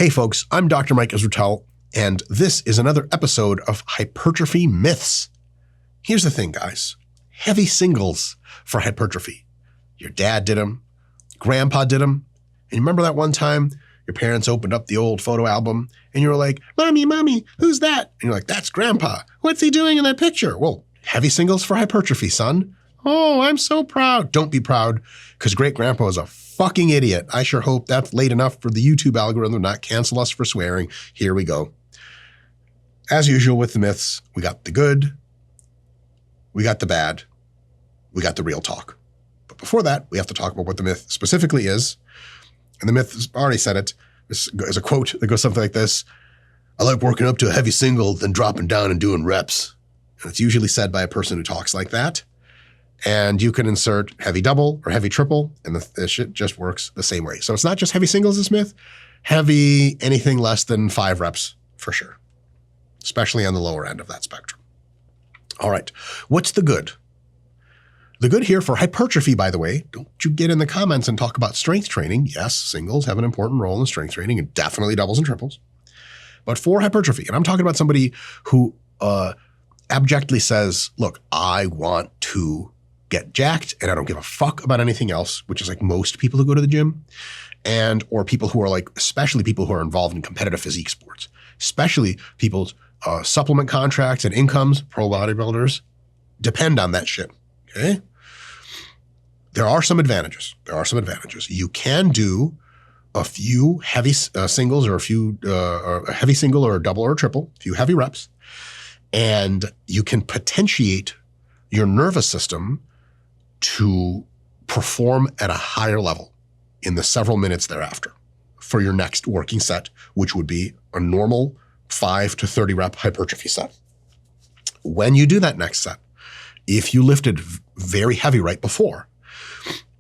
Hey folks, I'm Dr. Mike Israetel, and this is another episode of Hypertrophy Myths. Here's the thing, guys. Heavy singles for hypertrophy. Your dad did them. Grandpa did them. And you remember that one time your parents opened up the old photo album and you were like, Mommy, who's that? And you're like, that's Grandpa. What's he doing in that picture? Well, heavy singles for hypertrophy, son. Oh, I'm so proud. Don't be proud, because great grandpa is a fucking idiot. I sure hope that's late enough for the YouTube algorithm to not cancel us for swearing. Here we go. As usual with the myths, we got the good, we got the bad, we got the real talk. But before that, we have to talk about what the myth specifically is. And the myth has already said it. This is a quote that goes something like this. I like working up to a heavy single, then dropping down and doing reps. And it's usually said by a person who talks like that. And you can insert heavy double or heavy triple, and the shit just works the same way. So it's not just heavy singles, this myth. Heavy, anything less than 5 reps for sure, especially on the lower end of that spectrum. All right, what's the good? The good here for hypertrophy, by the way, don't you get in the comments and talk about strength training. Yes, singles have an important role in strength training, and definitely doubles and triples. But for hypertrophy, and I'm talking about somebody who abjectly says, look, I want to get jacked and I don't give a fuck about anything else, which is like most people who go to the gym, and or people who are like, especially people who are involved in competitive physique sports, especially people's supplement contracts and incomes, pro bodybuilders, depend on that shit, okay? There are some advantages. You can do a few heavy singles or a heavy single or a double or a triple, a few heavy reps, and you can potentiate your nervous system to perform at a higher level in the several minutes thereafter for your next working set, which would be a normal 5 to 30 rep hypertrophy set. When you do that next set, if you lifted very heavy right before,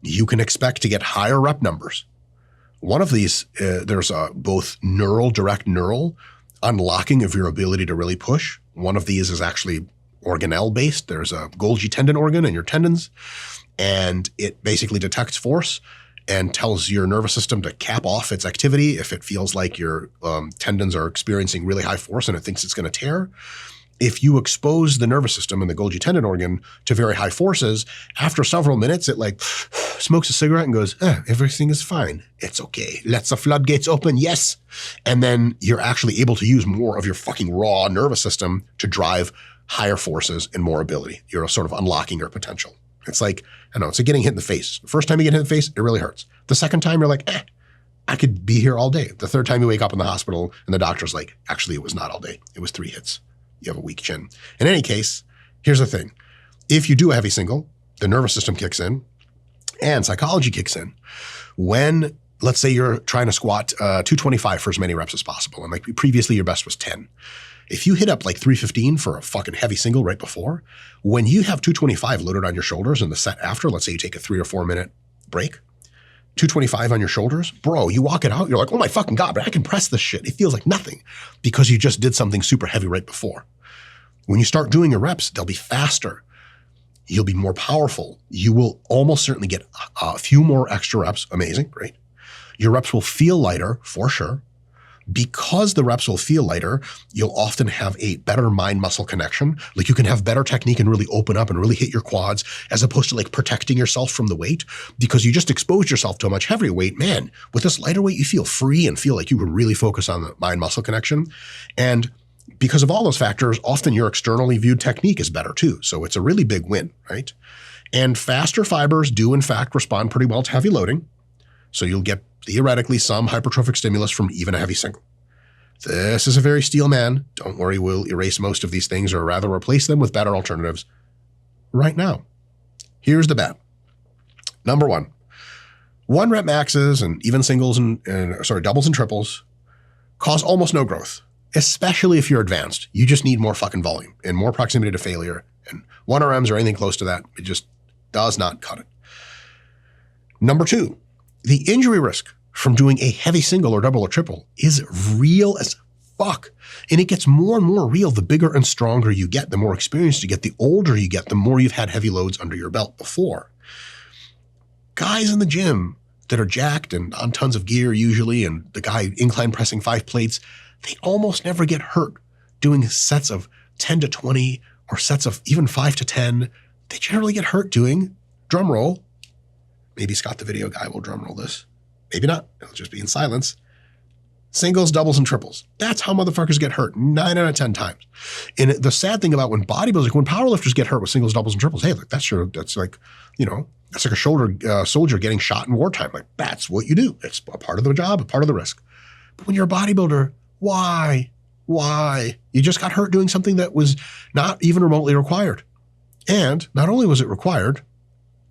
you can expect to get higher rep numbers. One of these, there's both direct neural unlocking of your ability to really push. One of these is actually organelle based. There's a Golgi tendon organ in your tendons, and it basically detects force and tells your nervous system to cap off its activity if it feels like your tendons are experiencing really high force and it thinks it's going to tear. If you expose the nervous system and the Golgi tendon organ to very high forces, after several minutes, it like smokes a cigarette and goes, everything is fine. It's okay. Let the floodgates open. Yes. And then you're actually able to use more of your fucking raw nervous system to drive higher forces and more ability. You're sort of unlocking your potential. It's like, I don't know, it's like getting hit in the face. The first time you get hit in the face, it really hurts. The second time you're like, I could be here all day. The third time you wake up in the hospital and the doctor's like, actually, it was not all day. It was 3 hits. You have a weak chin. In any case, here's the thing. If you do a heavy single, the nervous system kicks in and psychology kicks in. When, let's say you're trying to squat 225 for as many reps as possible, and like previously your best was 10. If you hit up like 315 for a fucking heavy single right before, when you have 225 loaded on your shoulders in the set after, let's say you take a 3 or 4 minute break, 225 on your shoulders, bro, you walk it out, you're like, oh my fucking God, but I can press this shit. It feels like nothing because you just did something super heavy right before. When you start doing your reps, they'll be faster. You'll be more powerful. You will almost certainly get a few more extra reps. Amazing, great. Your reps will feel lighter for sure. Because the reps will feel lighter, you'll often have a better mind-muscle connection. Like you can have better technique and really open up and really hit your quads as opposed to like protecting yourself from the weight because you just exposed yourself to a much heavier weight. Man, with this lighter weight, you feel free and feel like you can really focus on the mind-muscle connection. And because of all those factors, often your externally viewed technique is better too. So it's a really big win, right? And faster fibers do in fact respond pretty well to heavy loading. So you'll get theoretically some hypertrophic stimulus from even a heavy single. This is a very steel man. Don't worry, we'll erase most of these things or rather replace them with better alternatives right now. Here's the bad. Number 1 rep maxes and even singles and doubles and triples cause almost no growth, especially if you're advanced. You just need more fucking volume and more proximity to failure, and 1RMs or anything close to that, it just does not cut it. Number 2, the injury risk from doing a heavy single or double or triple is real as fuck. And it gets more and more real the bigger and stronger you get, the more experienced you get, the older you get, the more you've had heavy loads under your belt before. Guys in the gym that are jacked and on tons of gear usually, and the guy incline pressing 5 plates, they almost never get hurt doing sets of 10 to 20 or sets of even 5 to 10. They generally get hurt doing, drum roll, maybe Scott the video guy will drum roll this, maybe not, it'll just be in silence, singles, doubles, and triples. That's how motherfuckers get hurt 9 out of 10 times. And the sad thing about when bodybuilders, like when powerlifters get hurt with singles, doubles, and triples, hey, like that's like, you know, that's like a soldier getting shot in wartime. Like that's what you do. It's a part of the job, a part of the risk. But when you're a bodybuilder, why? You just got hurt doing something that was not even remotely required. And not only was it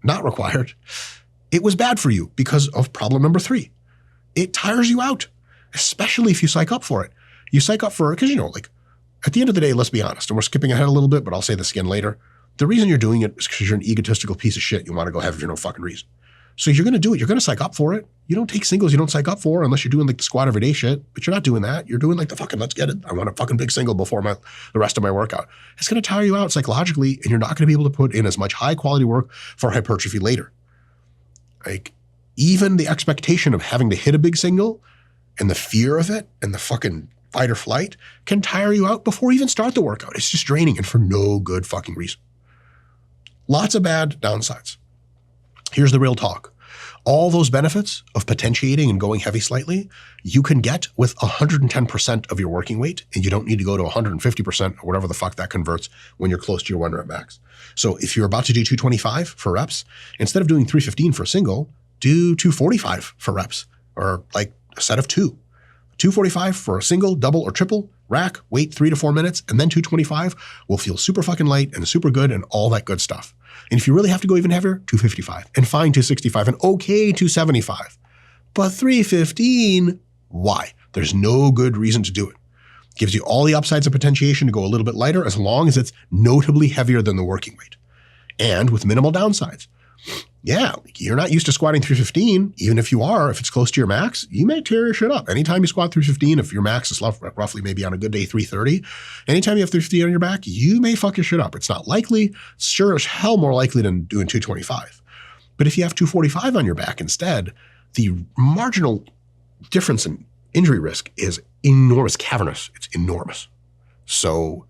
not required, it was bad for you because of problem number 3. It tires you out, especially if you psych up for it. You psych up for it because, you know, like at the end of the day, let's be honest, and we're skipping ahead a little bit, but I'll say this again later. The reason you're doing it is because you're an egotistical piece of shit. You want to go have it for no fucking reason. So you're going to do it. You're going to psych up for it. You don't take singles you don't psych up for unless you're doing like the squat every day shit, but you're not doing that. You're doing like the fucking let's get it. I want a fucking big single before the rest of my workout. It's going to tire you out psychologically, and you're not going to be able to put in as much high quality work for hypertrophy later. Like even the expectation of having to hit a big single and the fear of it and the fucking fight or flight can tire you out before you even start the workout. It's just draining and for no good fucking reason. Lots of bad downsides. Here's the real talk. All those benefits of potentiating and going heavy slightly, you can get with 110% of your working weight, and you don't need to go to 150% or whatever the fuck that converts when you're close to your 1 rep max. So if you're about to do 225 for reps, instead of doing 315 for a single, do 245 for reps, or like a set of 2. 245 for a single, double, or triple, rack, wait 3 to 4 minutes, and then 225 will feel super fucking light and super good and all that good stuff. And if you really have to go even heavier, 255, and fine 265, and okay 275. But 315, why? There's no good reason to do it. Gives you all the upsides of potentiation to go a little bit lighter as long as it's notably heavier than the working weight. And with minimal downsides. Yeah, you're not used to squatting 315. Even if you are, if it's close to your max, you may tear your shit up. Anytime you squat 315, if your max is roughly maybe on a good day 330, anytime you have 315 on your back, you may fuck your shit up. It's not likely. It's sure as hell more likely than doing 225. But if you have 245 on your back instead, the marginal difference in injury risk is enormous, cavernous. It's enormous. So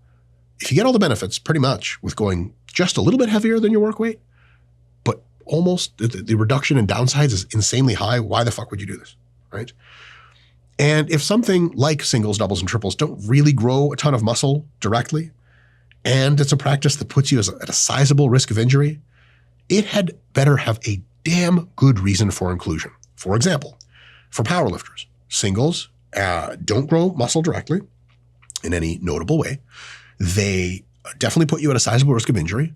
if you get all the benefits pretty much with going just a little bit heavier than your work weight, almost the reduction in downsides is insanely high. Why the fuck would you do this, right? And if something like singles, doubles, and triples don't really grow a ton of muscle directly, and it's a practice that puts you at a sizable risk of injury, it had better have a damn good reason for inclusion. For example, for powerlifters, singles don't grow muscle directly in any notable way. They definitely put you at a sizable risk of injury.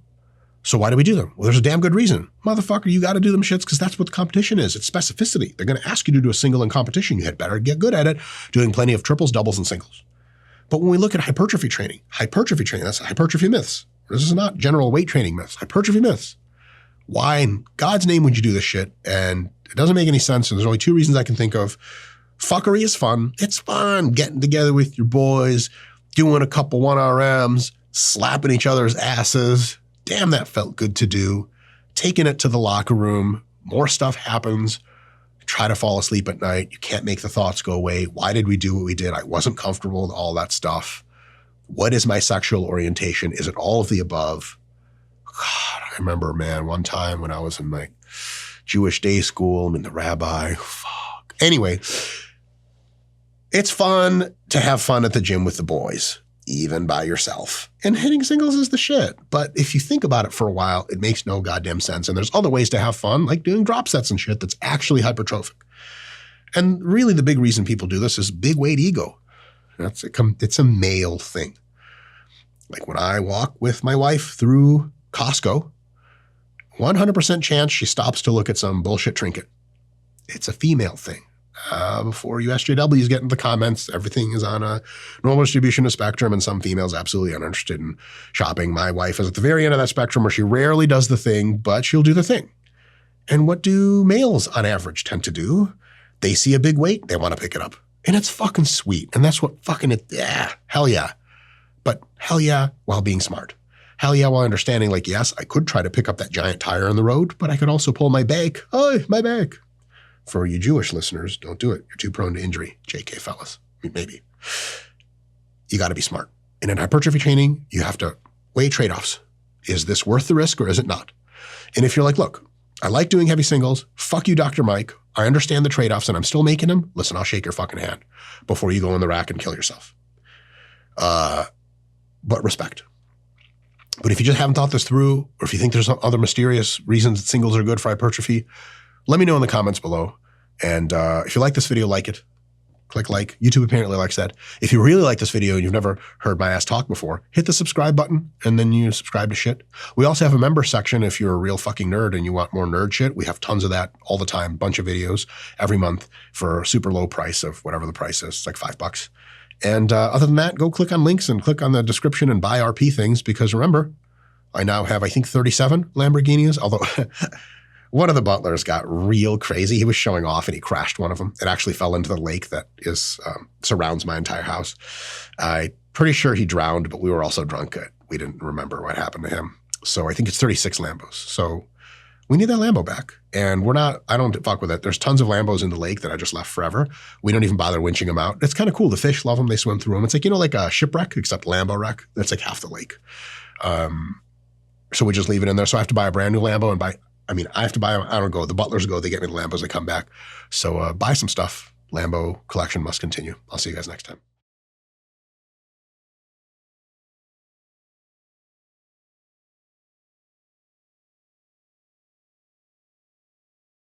So why do we do them? Well, there's a damn good reason. Motherfucker, you got to do them shits because that's what the competition is. It's specificity. They're going to ask you to do a single in competition. You had better get good at it, doing plenty of triples, doubles, and singles. But when we look at hypertrophy training, that's hypertrophy myths. This is not general weight training myths, hypertrophy myths. Why in God's name would you do this shit? And it doesn't make any sense. And there's only 2 reasons I can think of. Fuckery is fun. It's fun getting together with your boys, doing a couple 1RMs, slapping each other's asses. Damn, that felt good to do. Taking it to the locker room, more stuff happens. Try to fall asleep at night. You can't make the thoughts go away. Why did we do what we did? I wasn't comfortable with all that stuff. What is my sexual orientation? Is it all of the above? God, I remember, man, one time when I was in like Jewish day school, I'm in the rabbi. Fuck. Anyway, it's fun to have fun at the gym with the boys, even by yourself. And hitting singles is the shit. But if you think about it for a while, it makes no goddamn sense. And there's other ways to have fun, like doing drop sets and shit that's actually hypertrophic. And really the big reason people do this is big weight ego. It's a male thing. Like when I walk with my wife through Costco, 100% chance she stops to look at some bullshit trinket. It's a female thing. Before USJWs get into the comments, everything is on a normal distribution of spectrum, and some females absolutely uninterested in shopping. My wife is at the very end of that spectrum where she rarely does the thing, but she'll do the thing. And what do males on average tend to do? They see a big weight, they want to pick it up. And it's fucking sweet. And that's what fucking it, yeah, hell yeah. But hell yeah while being smart. Hell yeah while understanding, like, yes, I could try to pick up that giant tire on the road, but I could also pull my back. Oh, my back. For you Jewish listeners, don't do it. You're too prone to injury. JK, fellas. I mean, maybe. You got to be smart. And in hypertrophy training, you have to weigh trade-offs. Is this worth the risk or is it not? And if you're like, look, I like doing heavy singles. Fuck you, Dr. Mike. I understand the trade-offs and I'm still making them. Listen, I'll shake your fucking hand before you go in the rack and kill yourself. But respect. But if you just haven't thought this through, or if you think there's some other mysterious reasons that singles are good for hypertrophy, let me know in the comments below. And if you like this video, like it. Click like. YouTube apparently likes that. If you really like this video and you've never heard my ass talk before, hit the subscribe button and then you subscribe to shit. We also have a member section if you're a real fucking nerd and you want more nerd shit. We have tons of that all the time, bunch of videos every month for a super low price of whatever the price is. It's like $5. And other than that, go click on links and click on the description and buy RP things because remember, I now have, I think, 37 Lamborghinis, although one of the butlers got real crazy. He was showing off and he crashed one of them. It actually fell into the lake that is surrounds my entire house. I'm pretty sure he drowned, but we were also drunk. We didn't remember what happened to him. So I think it's 36 Lambos. So we need that Lambo back. And I don't fuck with it. There's tons of Lambos in the lake that I just left forever. We don't even bother winching them out. It's kind of cool. The fish love them. They swim through them. It's like, like a shipwreck, except Lambo wreck. That's like half the lake. So we just leave it in there. So I have to buy a brand new Lambo and I have to buy them. I don't go. The butlers go. They get me the Lambos. They come back. So buy some stuff. Lambo collection must continue. I'll see you guys next time.